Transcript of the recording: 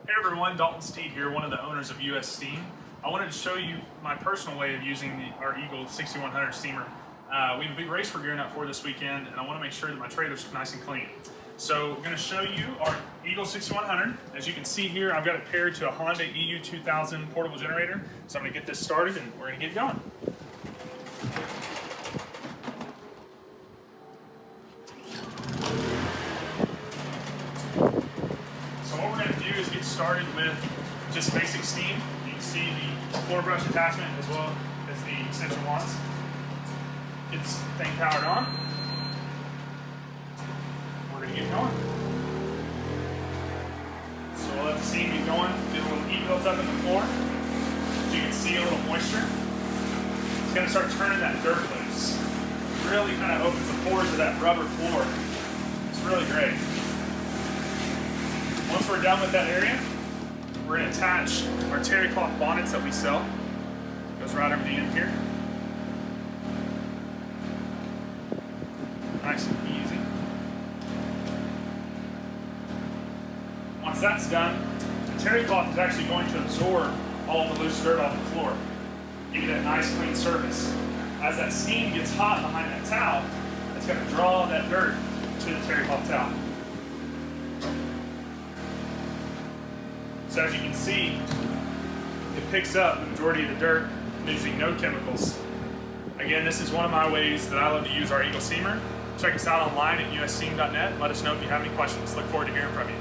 Hey everyone, Dalton Steed here, one of the owners of US Steam. I wanted to show you my personal way of using our Eagle 6100 steamer. We have a big race we're gearing up for this weekend, and I want to make sure that my trailer's nice and clean. So I'm going to show you our Eagle 6100. As you can see here, I've got it paired to a Honda EU 2000 portable generator. So I'm going to get this started and we're going to get going. So what we're going to do is get started with just basic steam. You can see the floor brush attachment as well as the extension wands. Get this thing powered on. We're going to get going. So we'll let the steam get going, get a little heat built up in the floor. As you can see, a little moisture. It's going to start turning that dirt loose. Really kind of opens the pores of that rubber floor. It's really great. Once we're done with that area, we're going to attach our terry cloth bonnets that we sell. It goes right over the end here. Nice and easy. Once that's done, the terry cloth is actually going to absorb all the loose dirt off the floor, give you that nice clean surface. As that steam gets hot behind that towel, it's going to draw that dirt to the terry cloth towel. So as you can see, it picks up the majority of the dirt using no chemicals. Again, this is one of my ways that I love to use our Eagle steamer. Check us out online at ussteam.net. Let us know if you have any questions. Look forward to hearing from you.